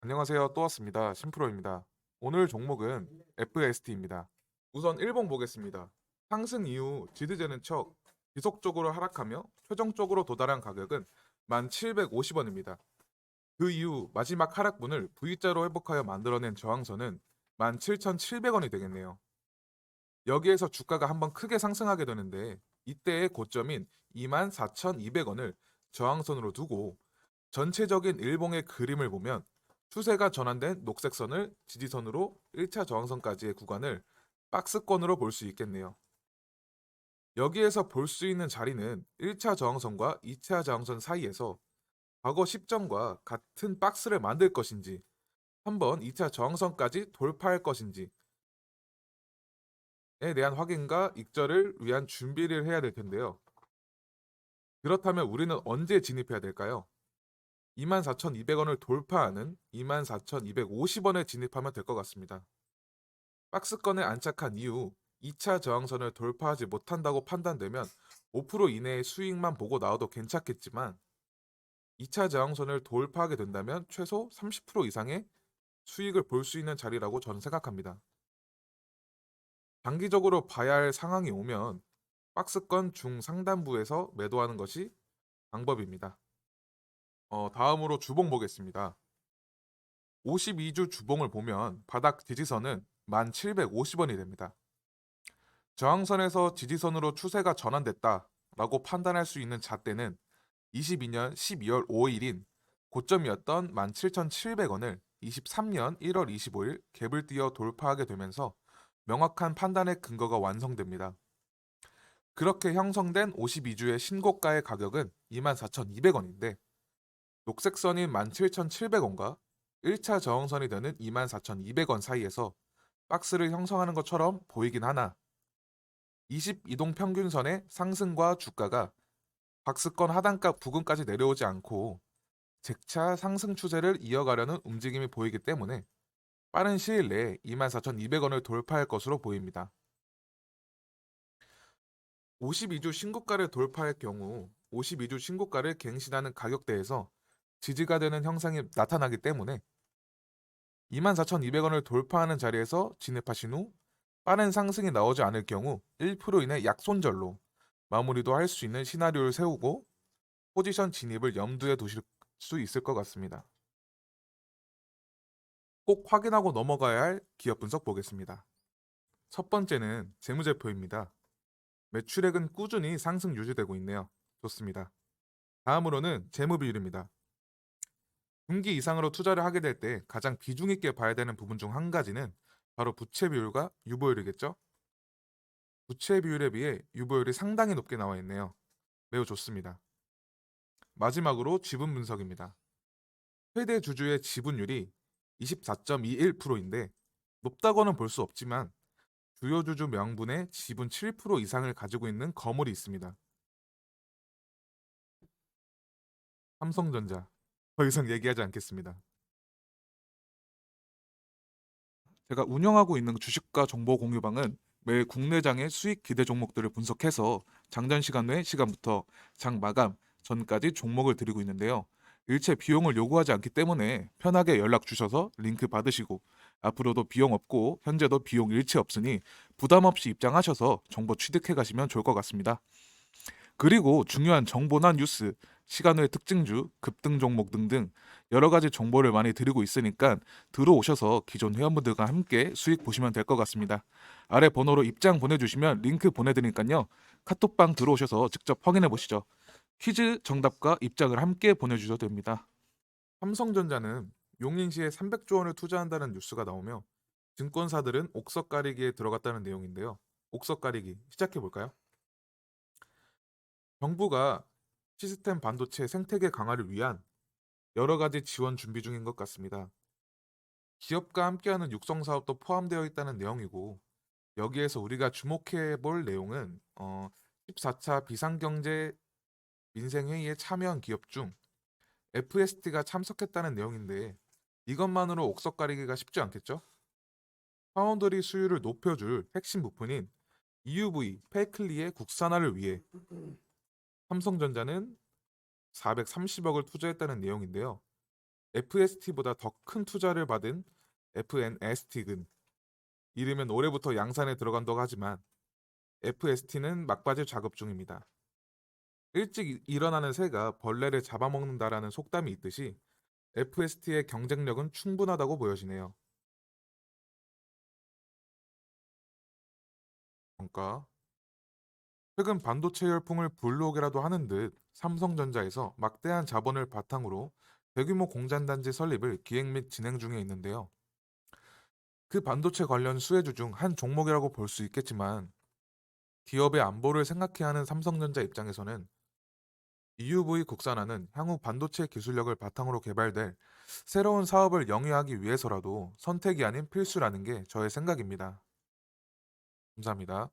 안녕하세요. 또 왔습니다. 심프로입니다. 오늘 종목은 FST입니다. 우선 일봉 보겠습니다. 상승 이후 지지되는 척 지속적으로 하락하며 최종적으로 도달한 가격은 1750원입니다. 그 이후 마지막 하락분을 V자로 회복하여 만들어낸 저항선은 17,700원이 되겠네요. 여기에서 주가가 한번 크게 상승하게 되는데 이때의 고점인 24,200원을 저항선으로 두고 전체적인 일봉의 그림을 보면 추세가 전환된 녹색 선을 지지선으로 1차 저항선까지의 구간을 박스권으로 볼 수 있겠네요. 여기에서 볼 수 있는 자리는 1차 저항선과 2차 저항선 사이에서 과거 시점과 같은 박스를 만들 것인지 한번 2차 저항선까지 돌파할 것인지에 대한 확인과 익절을 위한 준비를 해야 될 텐데요. 그렇다면 우리는 언제 진입해야 될까요? 24,200원을 돌파하는 24,250원에 진입하면 될 것 같습니다. 박스권에 안착한 이후 2차 저항선을 돌파하지 못한다고 판단되면 5% 이내의 수익만 보고 나와도 괜찮겠지만 2차 저항선을 돌파하게 된다면 최소 30% 이상의 수익을 볼 수 있는 자리라고 저는 생각합니다. 장기적으로 봐야 할 상황이 오면 박스권 중상단부에서 매도하는 것이 방법입니다. 다음으로 주봉 보겠습니다. 52주 주봉을 보면 바닥 지지선은 1750원이 됩니다. 저항선에서 지지선으로 추세가 전환됐다라고 판단할 수 있는 잣대는 22년 12월 5일인 고점이었던 17,700원을 23년 1월 25일 갭을 띄어 돌파하게 되면서 명확한 판단의 근거가 완성됩니다. 그렇게 형성된 52주의 신고가의 가격은 24,200원인데 녹색선인 17,700원과 1차 저항선이 되는 24,200원 사이에서 박스를 형성하는 것처럼 보이긴 하나 22동 평균선의 상승과 주가가 박스권 하단가 부근까지 내려오지 않고 재차 상승 추세를 이어가려는 움직임이 보이기 때문에 빠른 시일 내에 24,200원을 돌파할 것으로 보입니다. 52주 신고가를 돌파할 경우 52주 신고가를 갱신하는 가격대에서 지지가 되는 형상이 나타나기 때문에 24,200원을 돌파하는 자리에서 진입하신 후 빠른 상승이 나오지 않을 경우 1% 이내 약손절로 마무리도 할 수 있는 시나리오를 세우고 포지션 진입을 염두에 두실 수 있을 것 같습니다. 꼭 확인하고 넘어가야 할 기업 분석 보겠습니다. 첫 번째는 재무제표입니다. 매출액은 꾸준히 상승 유지되고 있네요. 좋습니다. 다음으로는 재무비율입니다. 분기 이상으로 투자를 하게 될 때 가장 비중 있게 봐야 되는 부분 중 한 가지는 바로 부채 비율과 유보율이겠죠? 부채 비율에 비해 유보율이 상당히 높게 나와 있네요. 매우 좋습니다. 마지막으로 지분 분석입니다. 최대 주주의 지분율이 24.21%인데 높다고는 볼 수 없지만 주요 주주 명분의 지분 7% 이상을 가지고 있는 거물이 있습니다. 삼성전자. 더 이상 얘기하지 않겠습니다. 제가 운영하고 있는 주식과 정보 공유방은 매일 국내장의 수익 기대 종목들을 분석해서 장전 시간 외 시간부터 장 마감 전까지 종목을 드리고 있는데요. 일체 비용을 요구하지 않기 때문에 편하게 연락 주셔서 링크 받으시고 앞으로도 비용 없고 현재도 비용 일체 없으니 부담 없이 입장하셔서 정보 취득해 가시면 좋을 것 같습니다. 그리고 중요한 정보나 뉴스, 시간의 특징주, 급등 종목 등등 여러 가지 정보를 많이 드리고 있으니까 들어오셔서 기존 회원분들과 함께 수익 보시면 될 것 같습니다. 아래 번호로 입장 보내주시면 링크 보내드리니까요. 카톡방 들어오셔서 직접 확인해 보시죠. 퀴즈 정답과 입장을 함께 보내주셔도 됩니다. 삼성전자는 용인시에 300조 원을 투자한다는 뉴스가 나오며 증권사들은 옥석 가리기에 들어갔다는 내용인데요. 옥석 가리기 시작해 볼까요? 정부가 시스템 반도체 생태계 강화를 위한 여러 가지 지원 준비 중인 것 같습니다. 기업과 함께하는 육성 사업도 포함되어 있다는 내용이고 여기에서 우리가 주목해 볼 내용은 14차 비상경제 민생회의에 참여한 기업 중 FST가 참석했다는 내용인데 이것만으로 옥석 가리기가 쉽지 않겠죠? 파운드리 수율을 높여줄 핵심 부품인 EUV 페이클리의 국산화를 위해 삼성전자는 430억을 투자했다는 내용인데요. FST보다 더 큰 투자를 받은 FNST는 이르면 올해부터 양산에 들어간다고 하지만 FST는 막바지 작업 중입니다. 일찍 일어나는 새가 벌레를 잡아먹는다라는 속담이 있듯이 FST의 경쟁력은 충분하다고 보여지네요. 그러니까 최근 반도체 열풍을 불러오게라도 하는 듯 삼성전자에서 막대한 자본을 바탕으로 대규모 공장 단지 설립을 기획 및 진행 중에 있는데요. 그 반도체 관련 수혜주 중 한 종목이라고 볼 수 있겠지만 기업의 안보를 생각해야 하는 삼성전자 입장에서는 EUV 국산화는 향후 반도체 기술력을 바탕으로 개발될 새로운 사업을 영위하기 위해서라도 선택이 아닌 필수라는 게 저의 생각입니다. 감사합니다.